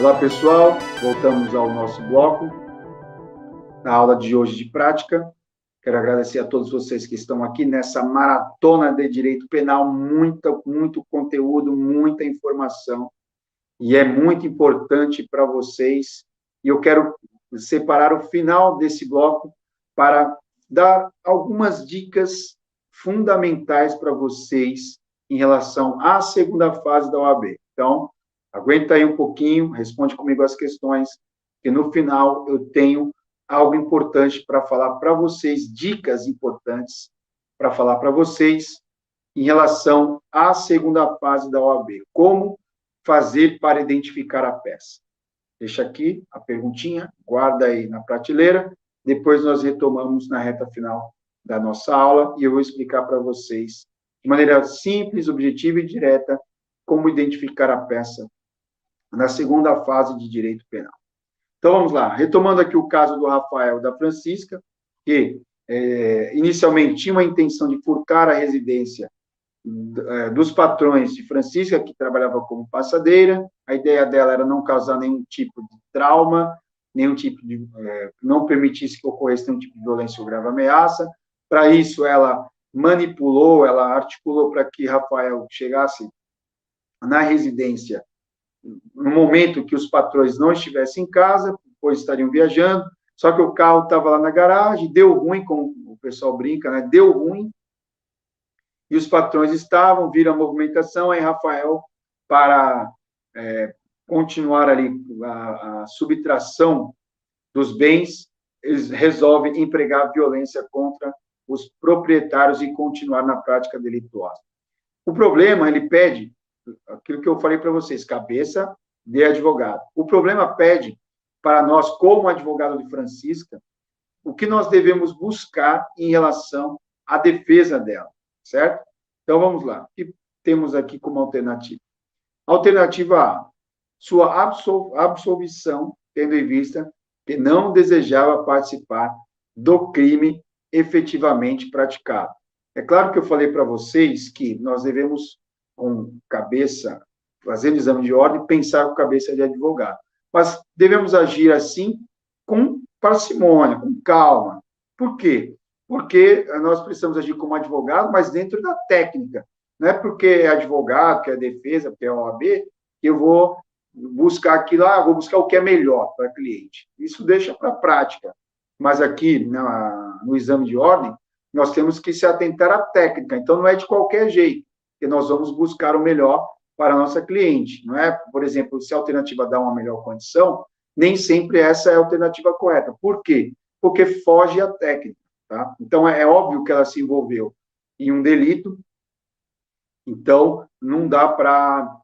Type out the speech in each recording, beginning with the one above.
Olá, pessoal. Voltamos ao nosso bloco, na aula de hoje de prática. Quero agradecer a todos vocês que estão aqui nessa maratona de direito penal, muito conteúdo, muita informação, e é muito importante para vocês. E eu quero separar o final desse bloco para dar algumas dicas fundamentais para vocês em relação à segunda fase da OAB. Então, aguenta aí um pouquinho, responde comigo as questões, que no final eu tenho algo importante para falar para vocês, dicas importantes para falar para vocês em relação à segunda fase da OAB. Como fazer para identificar a peça? Deixa aqui a perguntinha, guarda aí na prateleira, depois nós retomamos na reta final da nossa aula e eu vou explicar para vocês, de maneira simples, objetiva e direta, como identificar a peça na segunda fase de direito penal. Então, vamos lá. Retomando aqui o caso do Rafael e da Francisca, que inicialmente tinha uma intenção de furtar a residência dos patrões de Francisca, que trabalhava como passadeira. A ideia dela era não causar nenhum tipo de trauma, nenhum tipo de... não permitisse que ocorresse nenhum tipo de violência ou grave ameaça. Para isso, ela manipulou, ela articulou para que Rafael chegasse na residência no momento que os patrões não estivessem em casa, pois estariam viajando, só que o carro estava lá na garagem, deu ruim, como o pessoal brinca, né? Deu ruim, e os patrões estavam, viram a movimentação, aí Rafael, para continuar ali a subtração dos bens, eles resolvem empregar violência contra os proprietários e continuar na prática delituosa. O problema, ele pede aquilo que eu falei para vocês, cabeça de advogado. O problema pede para nós, como advogado de Francisca, o que nós devemos buscar em relação à defesa dela, certo? Então, vamos lá. O que temos aqui como alternativa? Alternativa A, sua absolvição, tendo em vista que não desejava participar do crime efetivamente praticado. É claro que eu falei para vocês que nós devemos, com cabeça, fazendo exame de ordem, pensar com cabeça de advogado. Mas devemos agir assim com parcimônia, com calma. Por quê? Porque nós precisamos agir como advogado, mas dentro da técnica. Não é porque é advogado, que é defesa, que é OAB, que eu vou buscar aquilo, vou buscar o que é melhor para o cliente. Isso deixa para a prática. Mas aqui, no exame de ordem, nós temos que se atentar à técnica. Então, não é de qualquer jeito que nós vamos buscar o melhor para a nossa cliente. Não é, por exemplo, se a alternativa dá uma melhor condição, nem sempre essa é a alternativa correta. Por quê? Porque foge à técnica. Tá? Então, é óbvio que ela se envolveu em um delito, então não dá para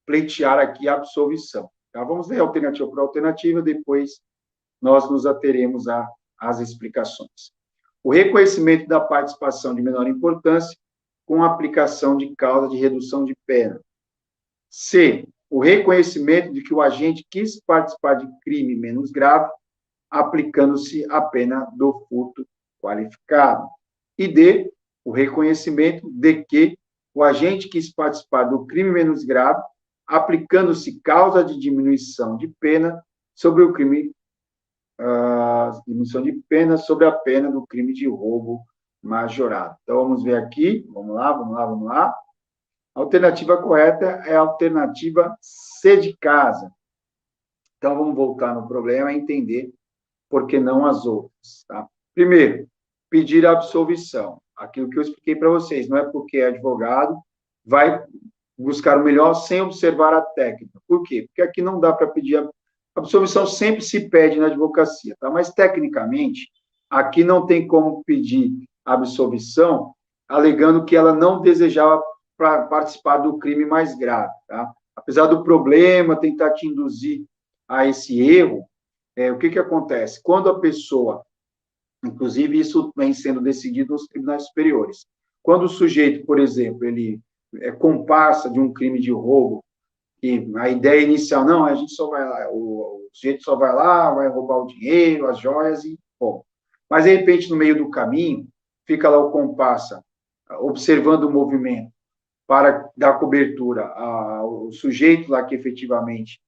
pleitear aqui a absolvição. Tá? Vamos ver alternativa por alternativa, depois nós nos ateremos às explicações. O reconhecimento da participação de menor importância com aplicação de causa de redução de pena. C, o reconhecimento de que o agente quis participar de crime menos grave, aplicando-se a pena do furto qualificado. E D, o reconhecimento de que o agente quis participar do crime menos grave, aplicando-se causa de diminuição de pena sobre o crime, diminuição de pena sobre a pena do crime de roubo majorado. Então, vamos ver aqui, vamos lá. A alternativa correta é a alternativa C de casa. Então, vamos voltar no problema e entender por que não as outras. Tá? Primeiro, pedir a absolvição. Aquilo que eu expliquei para vocês, não é porque é advogado, vai buscar o melhor sem observar a técnica. Por quê? Porque aqui não dá para pedir a absolvição, sempre se pede na advocacia, tá? Mas, tecnicamente, aqui não tem como pedir a absolvição alegando que ela não desejava participar do crime mais grave, tá? Apesar do problema tentar te induzir a esse erro, o que acontece? Quando a pessoa, inclusive isso vem sendo decidido nos tribunais superiores, quando o sujeito, por exemplo, ele é comparsa de um crime de roubo, e a ideia inicial, não, a gente só vai lá, o sujeito só vai lá, vai roubar o dinheiro, as joias e, bom. Mas, de repente, no meio do caminho, fica lá o comparsa, observando o movimento, para dar cobertura ao sujeito lá que efetivamente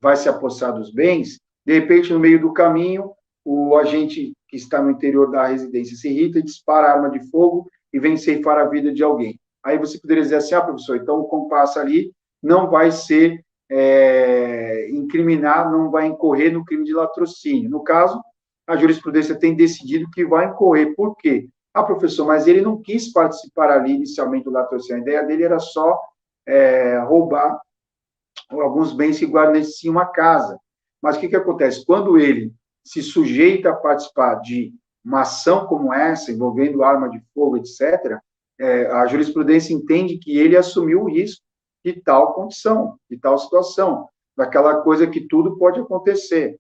vai se apossar dos bens, de repente, no meio do caminho, o agente que está no interior da residência se irrita e dispara a arma de fogo e vem ceifar a vida de alguém. Aí você poderia dizer assim, professor, então o compasso ali não vai ser incriminado, não vai incorrer no crime de latrocínio. No caso, a jurisprudência tem decidido que vai incorrer. Por quê? Professor, mas ele não quis participar ali inicialmente do latrocínio. A ideia dele era só roubar alguns bens que guarneciam a casa. Mas o que acontece? Quando ele se sujeita a participar de uma ação como essa, envolvendo arma de fogo, etc., a jurisprudência entende que ele assumiu o risco de tal condição, de tal situação, daquela coisa que tudo pode acontecer.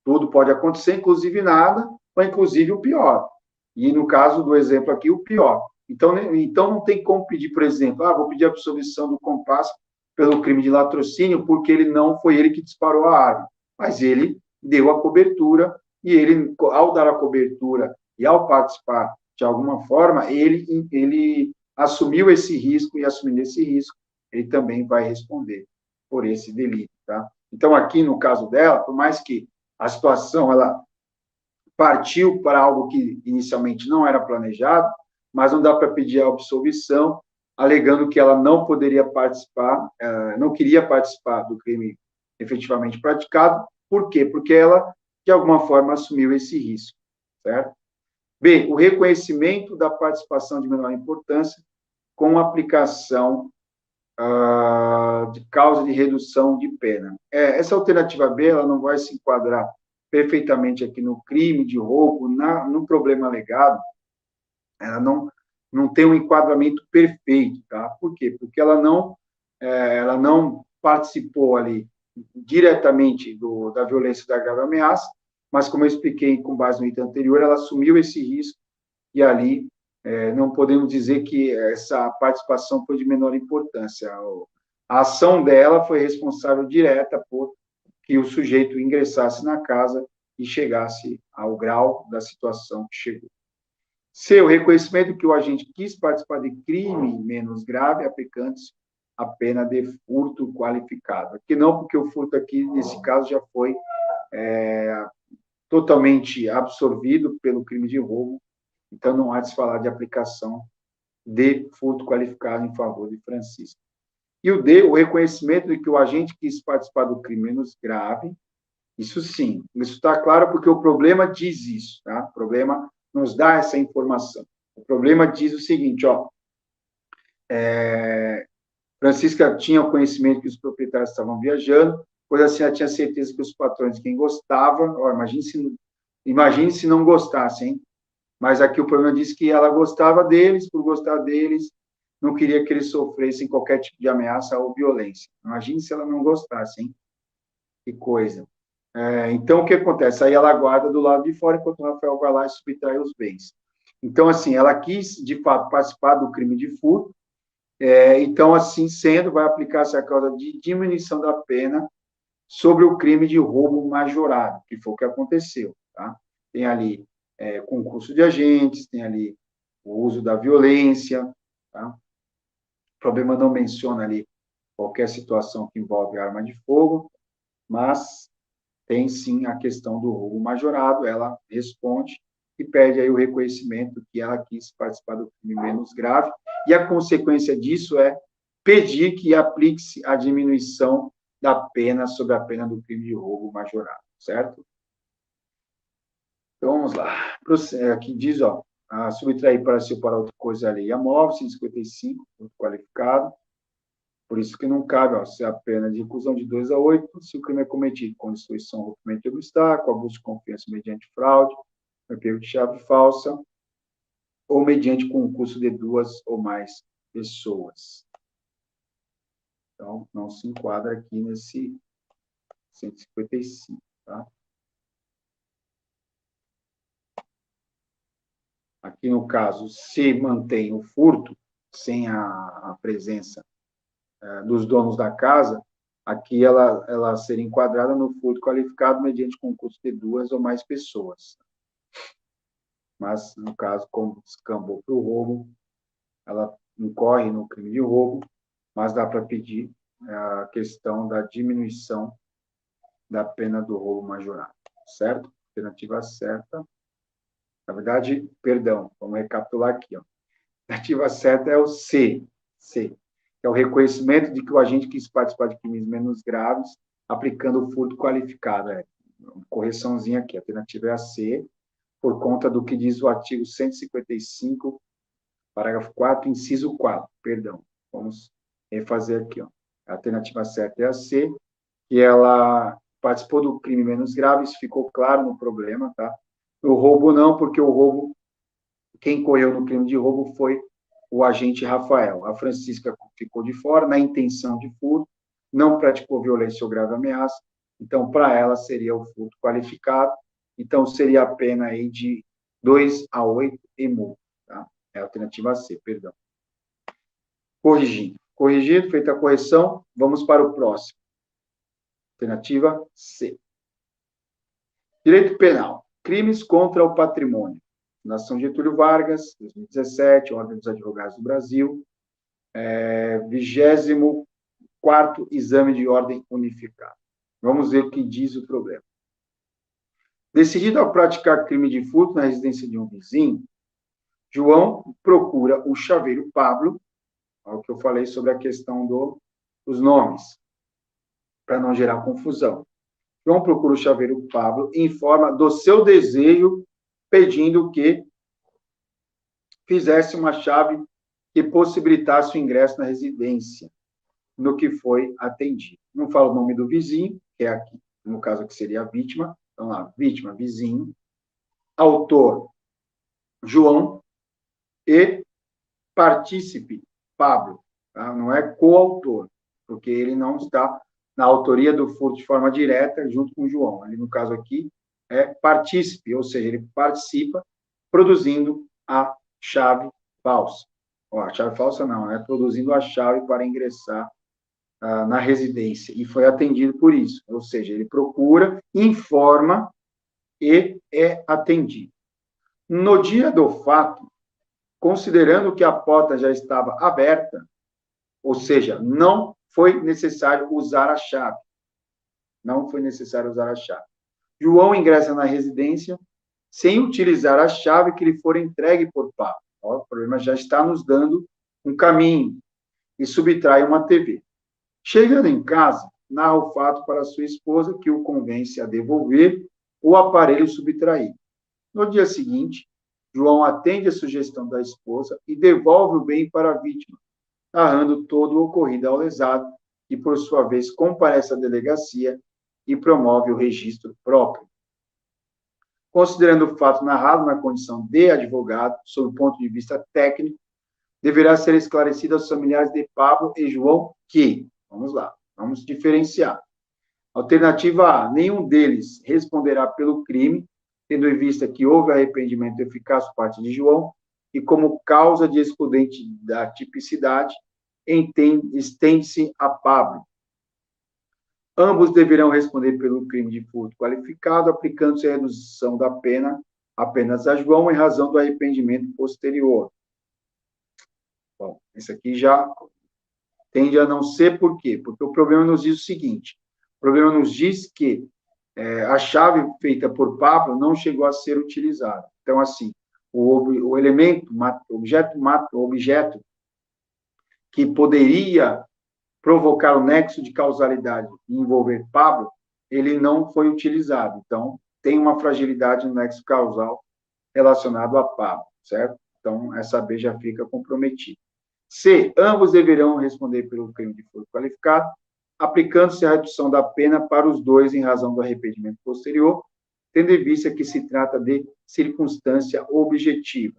Tudo pode acontecer, inclusive nada, ou inclusive o pior. E no caso do exemplo aqui, o pior. Então não tem como pedir, por exemplo, vou pedir a absolvição do compasso pelo crime de latrocínio, porque ele não foi ele que disparou a arma, mas ele deu a cobertura, e ele, ao dar a cobertura e ao participar de alguma forma, ele assumiu esse risco, e assumindo esse risco, ele também vai responder por esse delito, tá? Então, aqui no caso dela, por mais que a situação, ela partiu para algo que inicialmente não era planejado, mas não dá para pedir a absolvição, alegando que ela não poderia participar, não queria participar do crime efetivamente praticado. Por quê? Porque ela, de alguma forma, assumiu esse risco, certo? B, o reconhecimento da participação de menor importância com aplicação de causa de redução de pena. Essa alternativa B, ela não vai se enquadrar perfeitamente aqui no crime de roubo, no problema alegado, ela não tem um enquadramento perfeito, tá? Por quê? Porque ela não participou ali diretamente da violência da grave ameaça, mas, como eu expliquei com base no item anterior, ela assumiu esse risco e ali não podemos dizer que essa participação foi de menor importância. A ação dela foi responsável direta por que o sujeito ingressasse na casa e chegasse ao grau da situação que chegou. C, o reconhecimento que o agente quis participar de crime menos grave, aplicando-se a pena de furto qualificado. Aqui não, porque o furto aqui, nesse caso, já foi totalmente absorvido pelo crime de roubo, então não há de se falar de aplicação de furto qualificado em favor de Francisco. E o D, o reconhecimento de que o agente quis participar do crime menos grave, isso sim, isso está claro porque o problema diz isso, tá? O problema nos dá essa informação. O problema diz o seguinte, Francisca tinha o conhecimento que os proprietários estavam viajando, pois assim ela tinha certeza que os patrões de quem gostava, imagine se não gostasse, hein? Mas aqui o problema diz que ela gostava deles, por gostar deles, não queria que eles sofressem qualquer tipo de ameaça ou violência. Imagine se ela não gostasse, hein? Que coisa. Então, o que acontece? Aí ela guarda do lado de fora, enquanto o Rafael vai lá e subtrai os bens. Então, assim, ela quis, de fato, participar do crime de furto, então, assim sendo, vai aplicar-se a causa de diminuição da pena sobre o crime de roubo majorado, que foi o que aconteceu, tá? Tem ali concurso de agentes, tem ali o uso da violência, tá? O problema não menciona ali qualquer situação que envolve arma de fogo, mas tem sim a questão do roubo majorado, ela responde e pede aí o reconhecimento que ela quis participar do crime menos grave, e a consequência disso é pedir que aplique-se a diminuição da pena sobre a pena do crime de roubo majorado, certo? Então, vamos lá. Aqui diz, subtrair para si ou para outra coisa a lei a móvel, 155, muito qualificado. Por isso que não cabe, se a pena de reclusão de 2 a 8, se o crime é cometido com destruição, rompimento de obstáculo, abuso de confiança mediante fraude, emprego de chave falsa, ou mediante concurso de 2 ou mais pessoas. Então, não se enquadra aqui nesse 155, tá? Aqui, no caso, se mantém o furto sem a presença dos donos da casa, aqui ela seria enquadrada no furto qualificado mediante concurso de 2 ou mais pessoas. Mas, no caso, como descambou para o roubo, ela incorre no crime de roubo, mas dá para pedir a questão da diminuição da pena do roubo majorado, certo? Alternativa certa. Na verdade, perdão, vamos recapitular aqui, ó. A alternativa certa é o C, que é o reconhecimento de que o agente quis participar de crimes menos graves, aplicando o furto qualificado. Uma correçãozinha aqui, a alternativa é a C, por conta do que diz o artigo 155, parágrafo 4, inciso 4, perdão. Vamos refazer aqui, ó. A alternativa certa é a C, que ela participou do crime menos grave, isso ficou claro no problema, tá? O roubo não, porque o roubo, quem correu no crime de roubo foi o agente Rafael. A Francisca ficou de fora, na intenção de furto, não praticou violência ou grave ameaça, então, para ela, seria o furto qualificado, então, seria a pena aí de 2 a 8 e multa, tá? É a alternativa C, perdão. Corrigindo. Corrigido, feita a correção, vamos para o próximo. Alternativa C. Direito penal. Crimes contra o patrimônio. Fundação Getúlio Vargas, 2017, Ordem dos Advogados do Brasil, 24º Exame de Ordem Unificada. Vamos ver o que diz o problema. Decidido a praticar crime de furto na residência de um vizinho, João procura o chaveiro Pablo, o que eu falei sobre a questão dos nomes, para não gerar confusão. João procura o chaveiro Pablo e informa do seu desejo, pedindo que fizesse uma chave que possibilitasse o ingresso na residência, no que foi atendido. Não fala o nome do vizinho, que é aqui, no caso aqui seria a vítima. Então, lá, vítima, vizinho. Autor, João. E partícipe, Pablo. Tá? Não é coautor, porque ele não está na autoria do furto de forma direta junto com o João. Ele, no caso aqui, é partícipe, ou seja, ele participa produzindo a chave falsa. A chave falsa não, é produzindo a chave para ingressar na residência, e foi atendido por isso, ou seja, ele procura, informa e é atendido. No dia do fato, considerando que a porta já estava aberta, ou seja, não foi necessário usar a chave. Não foi necessário usar a chave. João ingressa na residência sem utilizar a chave que lhe for entregue por Pablo. O problema já está nos dando um caminho e subtrai uma TV. Chegando em casa, narra o fato para sua esposa, que o convence a devolver o aparelho subtraído. No dia seguinte, João atende a sugestão da esposa e devolve o bem para a vítima, narrando todo o ocorrido ao lesado, que, por sua vez, comparece à delegacia e promove o registro próprio. Considerando o fato narrado na condição de advogado, sob o ponto de vista técnico, deverá ser esclarecido aos familiares de Pablo e João que, vamos lá, vamos diferenciar. Alternativa A, nenhum deles responderá pelo crime, tendo em vista que houve arrependimento eficaz por parte de João, e como causa de excludente da tipicidade, estende-se a Pablo. Ambos deverão responder pelo crime de furto qualificado, aplicando-se a redução da pena apenas a João, em razão do arrependimento posterior. Bom, isso aqui já tende a não ser por quê? Porque o problema nos diz o seguinte, o problema nos diz que a chave feita por Pablo não chegou a ser utilizada. Então, assim, o elemento, objeto que poderia provocar o nexo de causalidade e envolver Pablo, ele não foi utilizado. Então, tem uma fragilidade no nexo causal relacionado a Pablo, certo? Então, essa B já fica comprometida. C, ambos deverão responder pelo crime de furto qualificado, aplicando-se a redução da pena para os dois em razão do arrependimento posterior, tendo em vista que se trata de circunstância objetiva.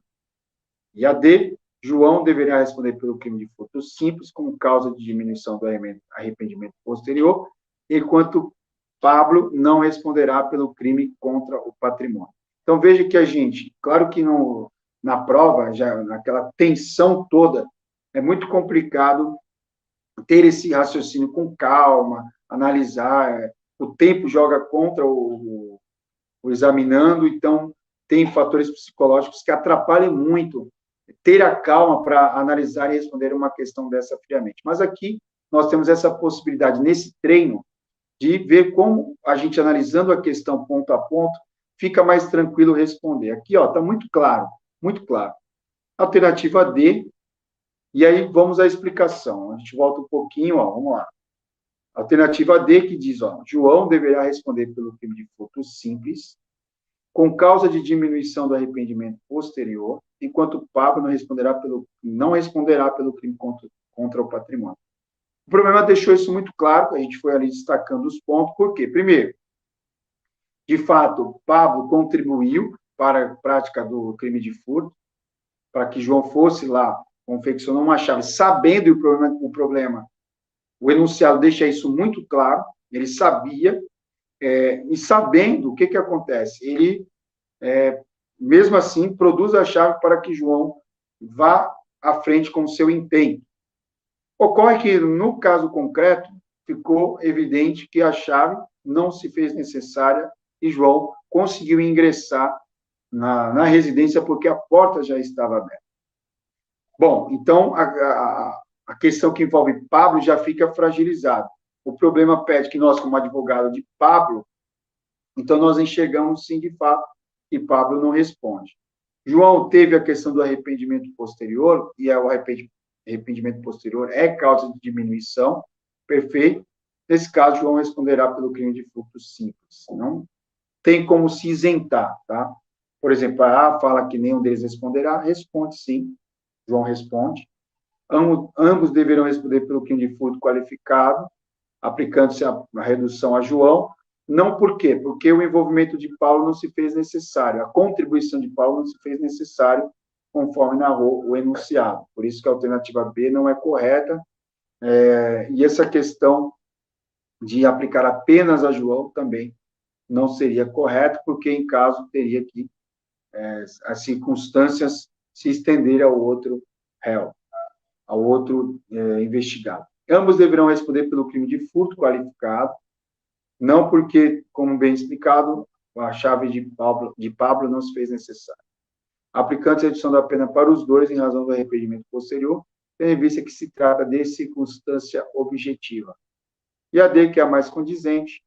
E a D, João deverá responder pelo crime de furto simples como causa de diminuição do arrependimento posterior, enquanto Pablo não responderá pelo crime contra o patrimônio. Então, veja que a gente, claro que na prova, já naquela tensão toda, é muito complicado ter esse raciocínio com calma, analisar, o tempo joga contra o examinando, então tem fatores psicológicos que atrapalham muito ter a calma para analisar e responder uma questão dessa friamente. Mas aqui nós temos essa possibilidade, nesse treino, de ver como a gente, analisando a questão ponto a ponto, fica mais tranquilo responder. Aqui, ó, está muito claro, muito claro. Alternativa D, e aí vamos à explicação. A gente volta um pouquinho, ó, vamos lá. Alternativa D, que diz, ó, João deverá responder pelo crime de furto simples, com causa de diminuição do arrependimento posterior, enquanto Pablo não responderá pelo crime contra o patrimônio. O problema deixou isso muito claro, a gente foi ali destacando os pontos, por quê? Primeiro, de fato, Pablo contribuiu para a prática do crime de furto, para que João fosse lá, confeccionou uma chave, sabendo o problema. O enunciado deixa isso muito claro, ele sabia, e sabendo, o que acontece? Ele, mesmo assim, produz a chave para que João vá à frente com o seu empenho. Ocorre que, no caso concreto, ficou evidente que a chave não se fez necessária e João conseguiu ingressar na residência porque a porta já estava aberta. Bom, então, a questão que envolve Pablo já fica fragilizada. O problema pede que nós, como advogado de Pablo, então nós enxergamos, sim, de fato, que Pablo não responde. João teve a questão do arrependimento posterior, e o arrependimento posterior é causa de diminuição, perfeito. Nesse caso, João responderá pelo crime de furto simples. Não tem como se isentar, tá? Por exemplo, a A fala que nenhum deles responderá, responde sim, João responde. Ambos deverão responder pelo crime de furto qualificado, aplicando-se a redução a João. Não por quê? Porque o envolvimento de Paulo não se fez necessário, a contribuição de Paulo não se fez necessário, conforme narrou o enunciado. Por isso que a alternativa B não é correta, e essa questão de aplicar apenas a João também não seria correto, porque, em caso, teria que as circunstâncias se estenderem ao outro réu, ao outro investigado. Ambos deverão responder pelo crime de furto qualificado, não porque, como bem explicado, a chave de Pablo não se fez necessária. Aplicando-se a redução da pena para os dois em razão do arrependimento posterior, tendo em vista que se trata de circunstância objetiva. E a D, que é a mais condizente,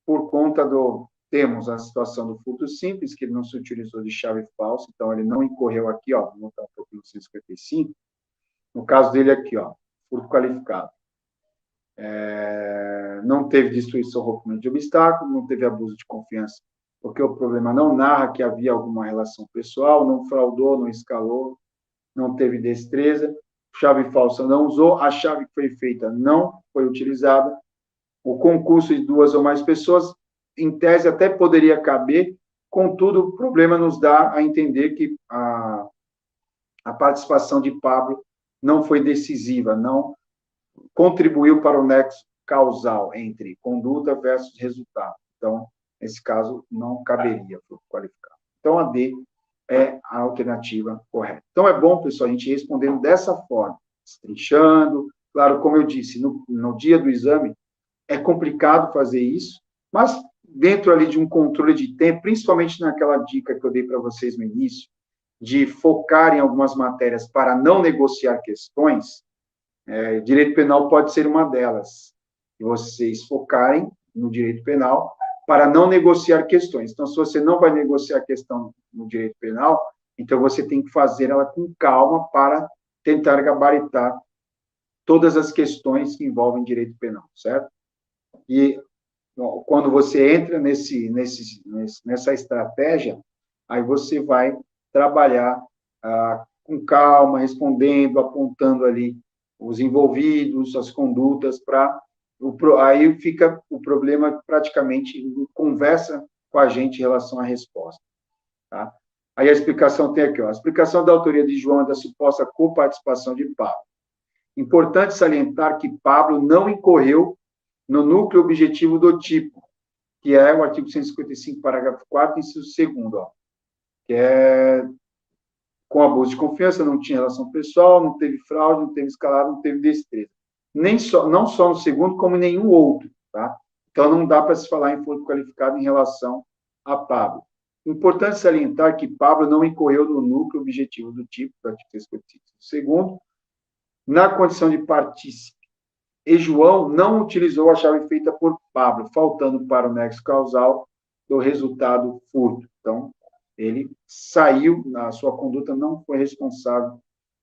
por conta temos a situação do furto simples, que ele não se utilizou de chave falsa, então ele não incorreu aqui, ó, vou voltar um pouco no 155, no caso dele aqui, ó, furto qualificado. Não teve destruição ou rompimento de obstáculo, não teve abuso de confiança, porque o problema não narra que havia alguma relação pessoal, não fraudou, não escalou, não teve destreza, chave falsa não usou, a chave que foi feita não foi utilizada, o concurso de duas ou mais pessoas, em tese, até poderia caber, contudo, o problema nos dá a entender que a participação de Pablo não foi decisiva, não contribuiu para o nexo causal entre conduta versus resultado. Então, nesse caso, não caberia para o qualificado. Então, a D é a alternativa correta. Então, é bom, pessoal, a gente respondendo dessa forma, destrinchando. Claro, como eu disse, no dia do exame, é complicado fazer isso, mas dentro ali de um controle de tempo, principalmente naquela dica que eu dei para vocês no início, de focar em algumas matérias para não negociar questões, direito penal pode ser uma delas. E vocês focarem no direito penal para não negociar questões. Então, se você não vai negociar a questão no direito penal, então você tem que fazer ela com calma para tentar gabaritar todas as questões que envolvem direito penal, certo? E quando você entra nessa estratégia, aí você vai trabalhar com calma, respondendo, apontando ali os envolvidos, as condutas, aí fica o problema praticamente conversa com a gente em relação à resposta. Tá? Aí a explicação tem aqui, ó, a explicação da autoria de João é da suposta coparticipação de Pablo. Importante salientar que Pablo não incorreu no núcleo objetivo do tipo, que é o artigo 155, parágrafo 4º, inciso 2º, ó, que é com abuso de confiança, não tinha relação pessoal, não teve fraude, não teve escalado, não teve destreza. Não só no segundo, como em nenhum outro, tá? Então, não dá para se falar em furto qualificado em relação a Pablo. Importante salientar que Pablo não incorreu no núcleo objetivo do tipo, do artigo 155. Segundo, na condição de partícipe e João não utilizou a chave feita por Pablo, faltando para o nexo causal do resultado furto. Então, ele saiu, na sua conduta não foi responsável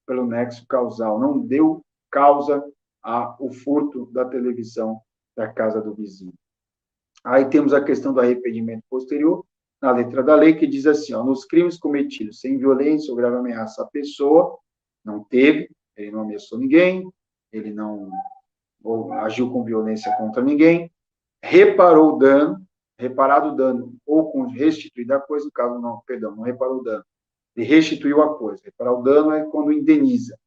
pelo nexo causal, não deu causa ao furto da televisão da casa do vizinho. Aí temos a questão do arrependimento posterior, na letra da lei, que diz assim, ó, nos crimes cometidos sem violência ou grave ameaça à pessoa, não teve, ele não ameaçou ninguém, ele não agiu com violência contra ninguém, reparou o dano, reparado o dano ou com restituída a coisa, no caso não, perdão, não reparou o dano, ele restituiu a coisa. Reparar o dano é quando indeniza.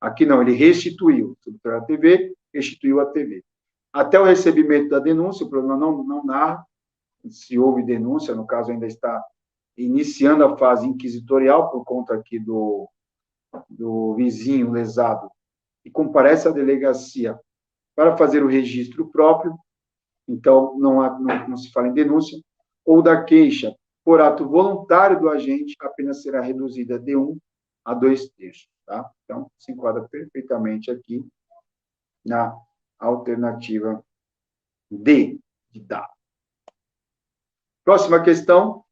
Aqui não, ele restituiu, subtraiu a TV, restituiu a TV. Até o recebimento da denúncia, o problema não narra se houve denúncia, no caso ainda está iniciando a fase inquisitorial por conta aqui do vizinho lesado, e comparece à delegacia para fazer o registro próprio, então não se fala em denúncia, ou da queixa por ato voluntário do agente, apenas será reduzida de 1 a 2/3, tá? Então, se enquadra perfeitamente aqui na alternativa D, de dado. Próxima questão,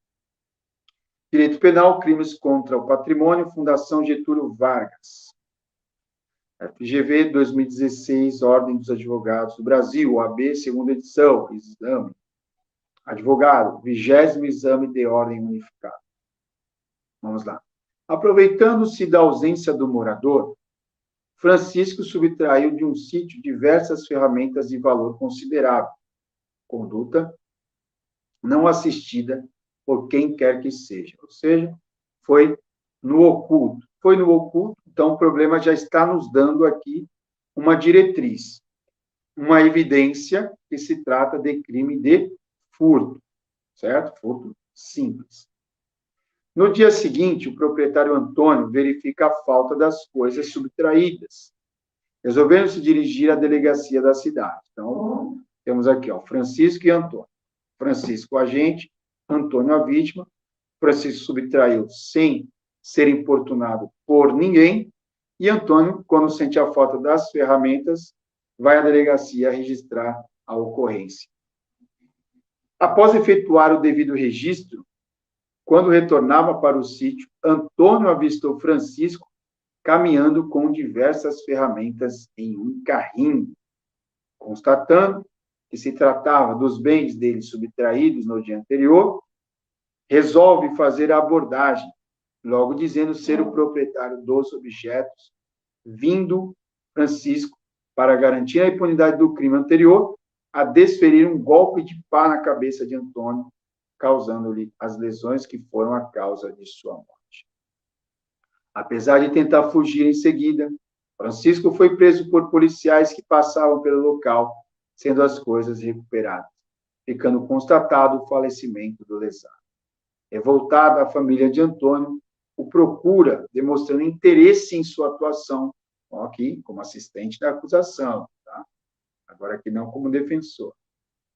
direito penal, crimes contra o patrimônio, Fundação Getúlio Vargas. FGV 2016, Ordem dos Advogados do Brasil, OAB, segunda edição, exame. Advogado, 20º exame de ordem unificada. Vamos lá. Aproveitando-se da ausência do morador, Francisco subtraiu de um sítio diversas ferramentas de valor considerável. Conduta não assistida por quem quer que seja. Ou seja, foi no oculto. Foi no oculto, então o problema já está nos dando aqui uma diretriz, uma evidência que se trata de crime de furto, certo? Furto simples. No dia seguinte, o proprietário Antônio verifica a falta das coisas subtraídas, resolvendo se dirigir à delegacia da cidade. Então, temos aqui, ó, Francisco e Antônio. Francisco, o agente, Antônio, a vítima. Francisco subtraiu sem ser importunado por ninguém, e Antônio, quando sente a falta das ferramentas, vai à delegacia registrar a ocorrência. Após efetuar o devido registro, quando retornava para o sítio, Antônio avistou Francisco caminhando com diversas ferramentas em um carrinho. Constatando que se tratava dos bens dele subtraídos no dia anterior, resolve fazer a abordagem, logo dizendo ser o proprietário dos objetos, vindo Francisco, para garantir a impunidade do crime anterior, a desferir um golpe de pá na cabeça de Antônio, causando-lhe as lesões que foram a causa de sua morte. Apesar de tentar fugir em seguida, Francisco foi preso por policiais que passavam pelo local, sendo as coisas recuperadas, ficando constatado o falecimento do lesado. Revoltada, a família de Antônio o procura, demonstrando interesse em sua atuação, aqui como assistente da acusação, tá? Agora aqui não como defensor.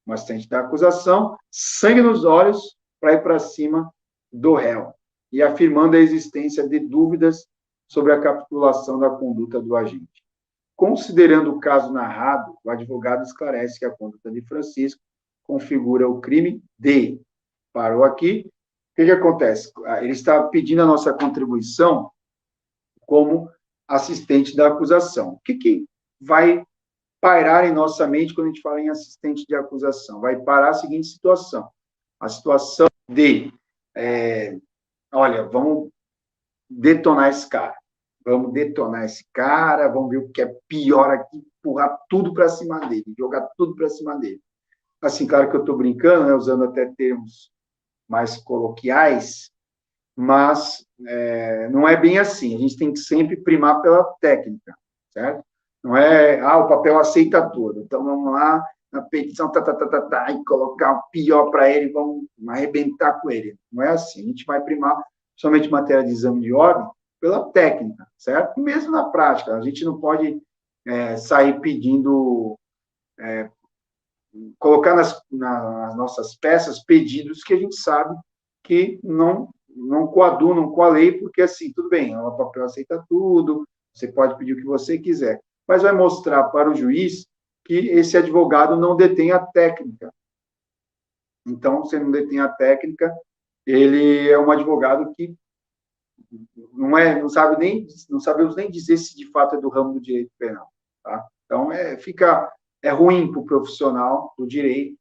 Um assistente da acusação, sangue nos olhos, para ir para cima do réu, e afirmando a existência de dúvidas sobre a capitulação da conduta do agente. Considerando o caso narrado, o advogado esclarece que a conduta de Francisco configura o crime de... Parou aqui. O que acontece? Ele está pedindo a nossa contribuição como assistente da acusação. O que vai pairar em nossa mente quando a gente fala em assistente de acusação? Vai parar a seguinte situação. A situação de, olha, vamos detonar esse cara. Vamos detonar esse cara, vamos ver o que é pior aqui, empurrar tudo para cima dele, jogar tudo para cima dele. Assim, claro que eu estou brincando, né, usando até termos mais coloquiais, mas não é bem assim. A gente tem que sempre primar pela técnica, certo? Não é, o papel aceita tudo. Então, vamos lá, na petição, e colocar o pior para ele, vamos arrebentar com ele. Não é assim. A gente vai primar, somente matéria de exame de ordem, pela técnica, certo? E mesmo na prática, a gente não pode sair pedindo, colocar nas nossas peças pedidos que a gente sabe que não coadunam com a lei, porque assim, tudo bem, o papel aceita tudo, você pode pedir o que você quiser, mas vai mostrar para o juiz que esse advogado não detém a técnica. Então, se ele não detém a técnica, ele é um advogado que não sabemos nem dizer se de fato é do ramo do direito penal, tá? Então, é ruim para o profissional do direito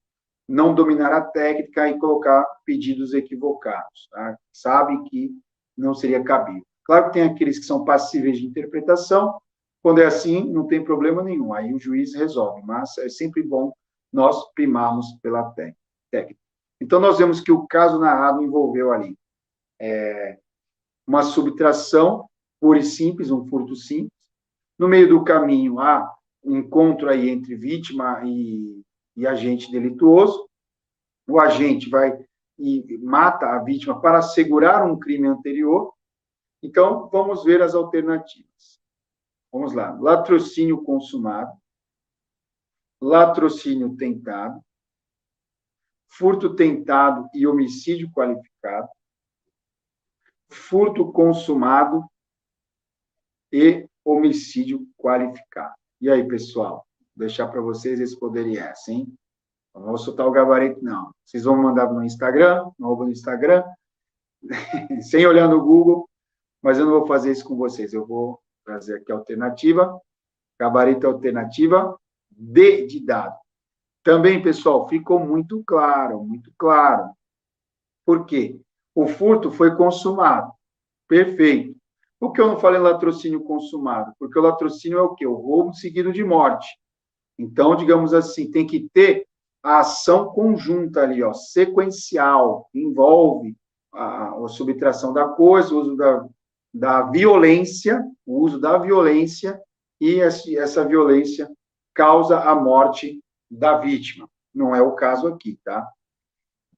não dominar a técnica e colocar pedidos equivocados, tá? Sabe que não seria cabível. Claro que tem aqueles que são passíveis de interpretação, quando é assim, não tem problema nenhum, aí o juiz resolve, mas é sempre bom nós primarmos pela técnica. Então, nós vemos que o caso narrado envolveu ali uma subtração pura e simples, um furto simples. No meio do caminho, há um encontro aí entre vítima e agente delituoso. O agente vai e mata a vítima para assegurar um crime anterior. Então, vamos ver as alternativas. Vamos lá. Latrocínio consumado, latrocínio tentado, furto tentado e homicídio qualificado, furto consumado e homicídio qualificado. E aí, pessoal? Vou deixar para vocês responderem essa, hein? Não vou soltar o gabarito, não. Vocês vão mandar no Instagram, no Instagram, sem olhar no Google, mas eu não vou fazer isso com vocês. Eu vou trazer aqui a alternativa, gabarito alternativa, D de dado. Também, pessoal, ficou muito claro, muito claro. Por quê? O furto foi consumado. Perfeito. Por que eu não falei latrocínio consumado? Porque o latrocínio é o quê? O roubo seguido de morte. Então, digamos assim, tem que ter a ação conjunta ali, ó, sequencial, envolve a subtração da coisa, o uso da violência, o uso da violência, e essa violência causa a morte da vítima. Não é o caso aqui, tá?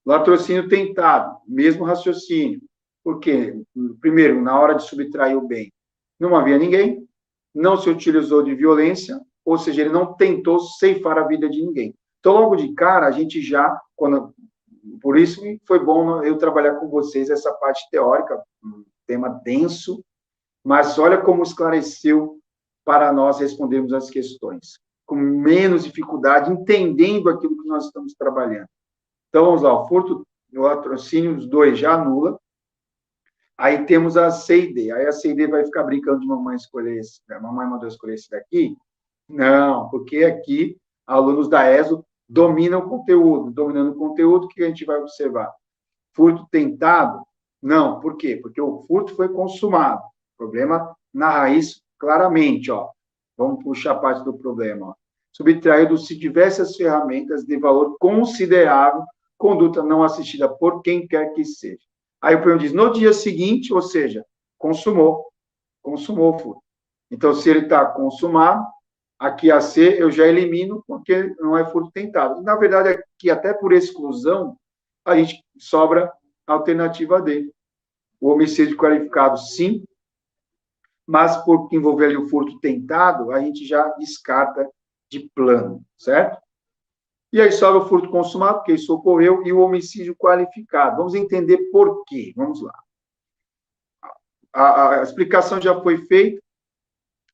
Latrocínio tentado, mesmo raciocínio. Por quê? Primeiro, na hora de subtrair o bem, não havia ninguém, não se utilizou de violência, ou seja, ele não tentou ceifar a vida de ninguém. Então, logo de cara, a gente já, por isso foi bom eu trabalhar com vocês essa parte teórica, um tema denso, mas olha como esclareceu para nós respondermos as questões, com menos dificuldade, entendendo aquilo que nós estamos trabalhando. Então, vamos lá, o furto, o latrocínio, os dois já anula. Aí temos a C e D. Aí a C e D vai ficar brincando de mamãe escolher esse, mamãe mandou escolher esse daqui. Não, porque aqui alunos da ESO dominam o conteúdo. Dominando o conteúdo, o que a gente vai observar? Furto tentado? Não, por quê? Porque o furto foi consumado. Problema na raiz, claramente, ó. Vamos puxar a parte do problema, ó. Subtraído-se diversas ferramentas de valor considerável, conduta não assistida por quem quer que seja. Aí o problema diz, no dia seguinte, ou seja, consumou o furto. Então, se ele está consumado, aqui a C eu já elimino, porque não é furto tentado. Na verdade, aqui, até por exclusão, a gente sobra a alternativa D. O homicídio qualificado, sim, mas por envolver ali o furto tentado, a gente já descarta de plano, certo? E aí sobra o furto consumado, porque isso ocorreu, e o homicídio qualificado. Vamos entender por quê. Vamos lá. A explicação já foi feita,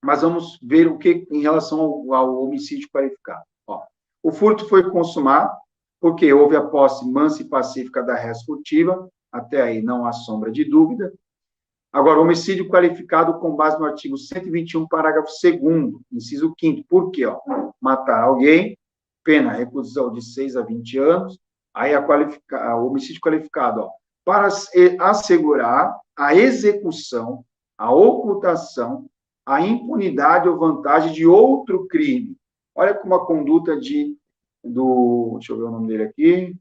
mas vamos ver o que em relação ao homicídio qualificado. Ó, o furto foi consumado porque houve a posse mansa e pacífica da res furtiva, até aí não há sombra de dúvida. Agora, homicídio qualificado com base no artigo 121, parágrafo 2º, inciso 5º. Por quê? Ó? Matar alguém, pena, reclusão de 6 a 20 anos, aí o homicídio qualificado, ó, para assegurar a execução, a ocultação, a impunidade ou vantagem de outro crime. Olha como a conduta deixa eu ver o nome dele aqui,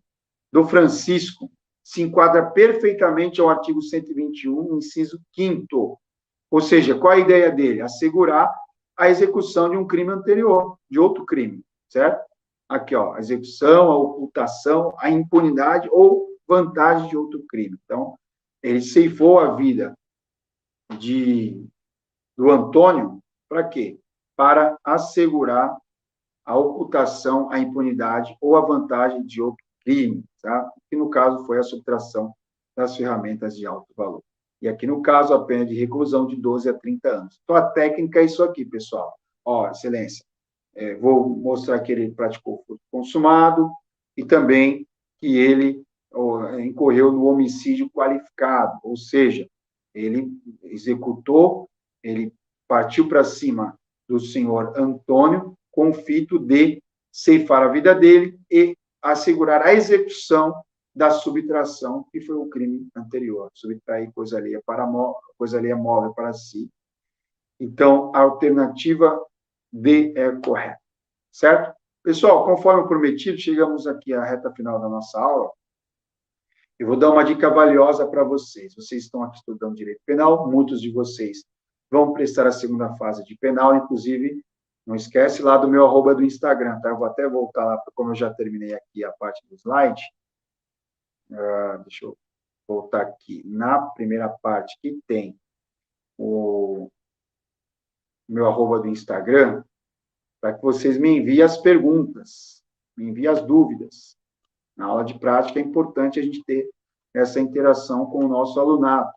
do Francisco, se enquadra perfeitamente ao artigo 121, inciso 5º. Ou seja, qual a ideia dele? Assegurar a execução de um crime anterior, de outro crime, certo? Aqui, ó, a execução, a ocultação, a impunidade ou vantagem de outro crime. Então, ele ceifou a vida do Antônio, para quê? Para assegurar a ocultação, a impunidade ou a vantagem de outro crime, tá? Que no caso foi a subtração das ferramentas de alto valor. E aqui no caso a pena de reclusão de 12 a 30 anos. Então a técnica é isso aqui, pessoal. Ó, excelência. vou mostrar que ele praticou furto consumado e também que ele incorreu no homicídio qualificado, ou seja, ele executou, ele partiu para cima do senhor Antônio com o fito de ceifar a vida dele e assegurar a execução da subtração, que foi o crime anterior, subtrair coisa alheia móvel para si. Então, a alternativa D é correta, certo? Pessoal, conforme prometido, chegamos aqui à reta final da nossa aula. Eu vou dar uma dica valiosa para vocês. Vocês estão aqui estudando direito penal, muitos de vocês vão prestar a segunda fase de penal, inclusive, não esquece lá do meu @ do Instagram, tá? Eu vou até voltar lá, como eu já terminei aqui a parte do slide. Deixa eu voltar aqui. Na primeira parte que tem o meu @ do Instagram, para que vocês me enviem as perguntas, me enviem as dúvidas. Na aula de prática é importante a gente ter essa interação com o nosso alunado.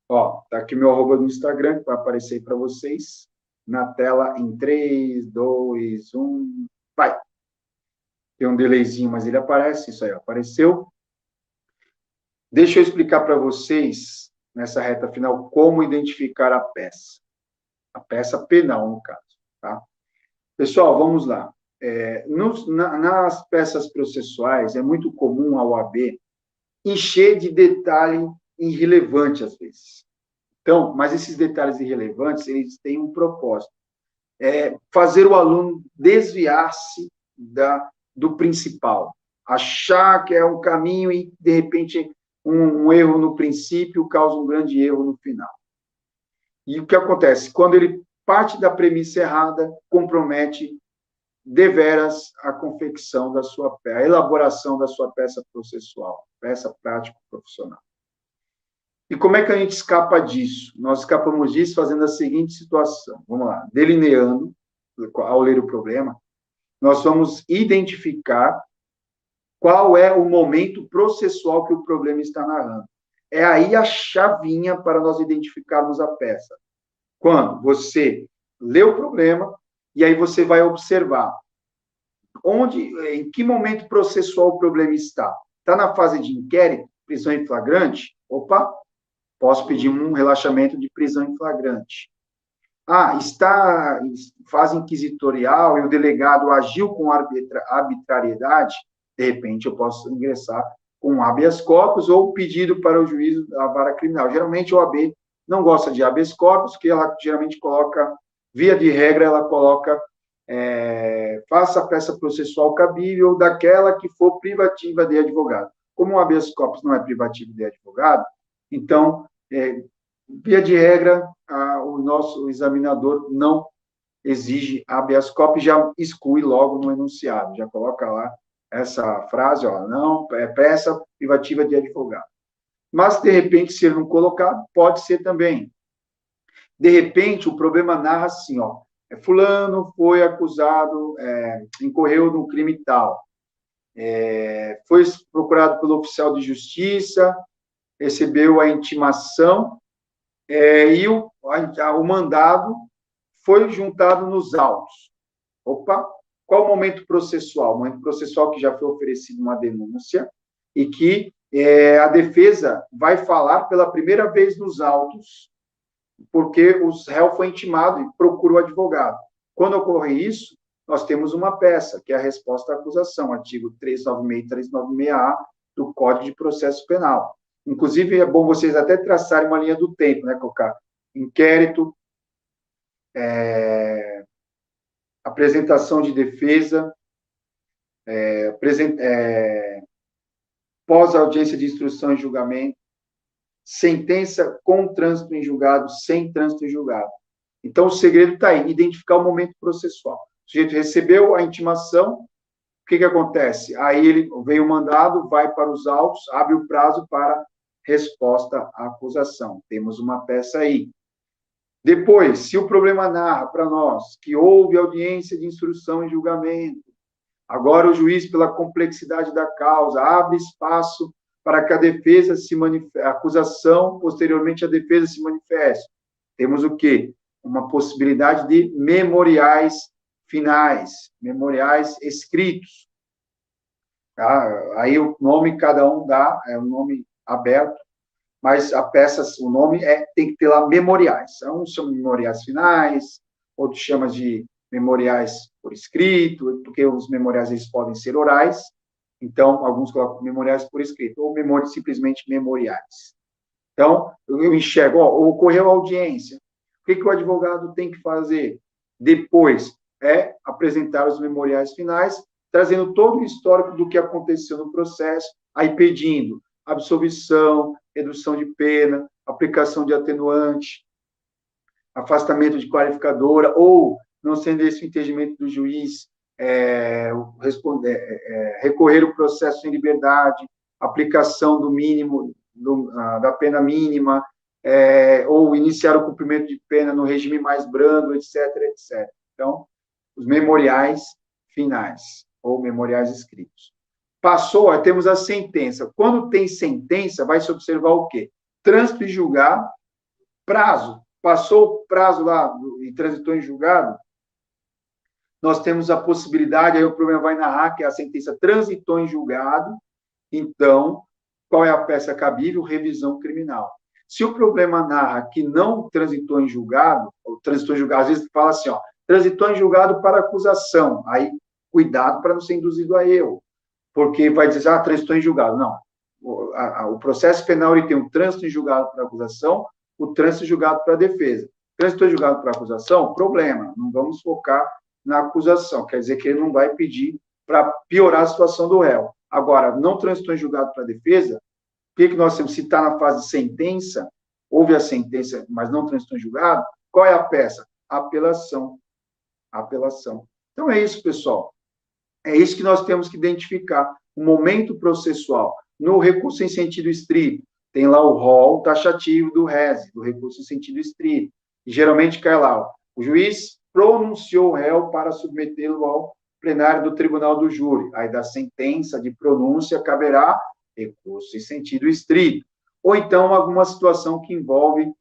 Ó, tá aqui meu @ do Instagram, que vai aparecer para vocês na tela em 3, 2, 1, vai! Tem um delayzinho, mas ele aparece, isso aí, apareceu. Deixa eu explicar para vocês, nessa reta final, como identificar a peça penal, no caso, tá? Pessoal, vamos lá. Nas peças processuais, é muito comum a OAB encher de detalhe irrelevante, às vezes. Então, mas esses detalhes irrelevantes, eles têm um propósito. Fazer o aluno desviar-se do principal. Achar que é um caminho e, de repente, um erro no princípio causa um grande erro no final. E o que acontece? Quando ele parte da premissa errada, compromete deveras a confecção da sua peça, a elaboração da sua peça processual, peça prático-profissional. E como é que a gente escapa disso? Nós escapamos disso fazendo a seguinte situação. Vamos lá, delineando, ao ler o problema, nós vamos identificar qual é o momento processual que o problema está narrando. É aí a chavinha para nós identificarmos a peça. Quando você lê o problema, e aí você vai observar em que momento processual o problema está. Está na fase de inquérito, prisão em flagrante? Opa, posso pedir um relaxamento de prisão em flagrante. Está em fase inquisitorial e o delegado agiu com arbitrariedade? De repente, eu posso ingressar com habeas corpus ou pedido para o juízo da vara criminal. Geralmente, a OAB não gosta de habeas corpus, que ela geralmente coloca, via de regra, ela coloca faça a peça processual cabível daquela que for privativa de advogado. Como o habeas corpus não é privativo de advogado, então, via de regra, o nosso examinador não exige habeas corpus, já exclui logo no enunciado, já coloca lá essa frase, não, é peça privativa de advogado. Mas, de repente, se ele não colocar, pode ser também. De repente, o problema narra assim, fulano foi acusado, incorreu no crime tal, foi procurado pelo oficial de justiça, recebeu a intimação, e o mandado foi juntado nos autos. Opa! Qual o momento processual? O momento processual que já foi oferecida uma denúncia e que a defesa vai falar pela primeira vez nos autos, porque o réu foi intimado e procura o advogado. Quando ocorre isso, nós temos uma peça, que é a resposta à acusação, artigo 396 e 396-A do Código de Processo Penal. Inclusive, é bom vocês até traçarem uma linha do tempo, né? Colocar inquérito, apresentação de defesa, pós-audiência de instrução e julgamento, sentença com trânsito em julgado, sem trânsito em julgado. Então, o segredo está aí, identificar o momento processual. O sujeito recebeu a intimação, o que acontece? Aí ele veio o mandado, vai para os autos, abre o prazo para resposta à acusação. Temos uma peça aí. Depois, se o problema narra para nós que houve audiência de instrução e julgamento, agora o juiz, pela complexidade da causa, abre espaço para que a defesa a acusação, posteriormente a defesa se manifeste. Temos o quê? Uma possibilidade de memoriais finais, memoriais escritos. Tá? Aí o nome cada um dá, é um nome aberto, mas a peça, o nome tem que ter lá memoriais. Uns chamam de memoriais finais, outros chamam de memoriais por escrito, porque os memoriais eles podem ser orais, então alguns colocam memoriais por escrito, ou simplesmente memoriais. Então, eu enxergo, ocorreu audiência. O que o advogado tem que fazer? Depois, apresentar os memoriais finais, trazendo todo o histórico do que aconteceu no processo, aí pedindo absolvição, redução de pena, aplicação de atenuante, afastamento de qualificadora, ou, não sendo esse o entendimento do juiz, recorrer o processo em liberdade, aplicação do mínimo, da pena mínima, ou iniciar o cumprimento de pena no regime mais brando, etc., etc. Então, os memoriais finais, ou memoriais escritos. Passou, temos a sentença. Quando tem sentença, vai se observar o quê? Trânsito em julgado, prazo. Passou o prazo lá e transitou em julgado, nós temos a possibilidade, aí o problema vai narrar que a sentença transitou em julgado, então, qual é a peça cabível? Revisão criminal. Se o problema narra que não transitou em julgado, ou transitou em julgado, às vezes fala assim, transitou em julgado para acusação, aí cuidado para não ser induzido a erro, porque vai dizer, transitou em julgado. Não. O processo penal ele tem um trânsito em julgado para acusação, o trânsito em julgado para defesa. Trânsito em julgado para acusação, problema, não vamos focar na acusação, quer dizer que ele não vai pedir para piorar a situação do réu. Agora, não transitou em julgado para defesa, o que nós temos? Se está na fase de sentença, houve a sentença, mas não transitou em julgado, qual é a peça? Apelação. Apelação. Então, é isso, pessoal. É isso que nós temos que identificar. O momento processual. No recurso em sentido estrito, tem lá o rol taxativo do RES, do recurso em sentido estrito. E geralmente cai lá, o juiz pronunciou o réu para submetê-lo ao plenário do tribunal do júri. Aí, da sentença de pronúncia, caberá recurso em sentido estrito. Ou então, alguma situação que envolve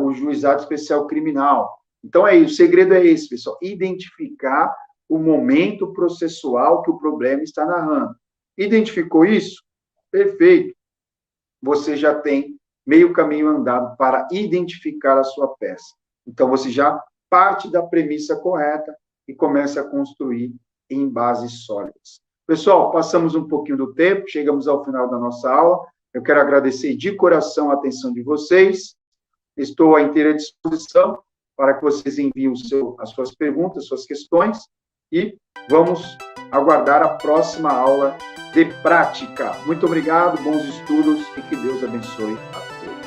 o juizado especial criminal. Então, é isso. O segredo é esse, pessoal. Identificar o momento processual que o problema está narrando. Identificou isso? Perfeito. Você já tem meio caminho andado para identificar a sua peça. Então, você já parte da premissa correta e começa a construir em bases sólidas. Pessoal, passamos um pouquinho do tempo, chegamos ao final da nossa aula. Eu quero agradecer de coração a atenção de vocês. Estou à inteira disposição para que vocês enviem as suas perguntas, suas questões, e vamos aguardar a próxima aula de prática. Muito obrigado, bons estudos e que Deus abençoe a todos.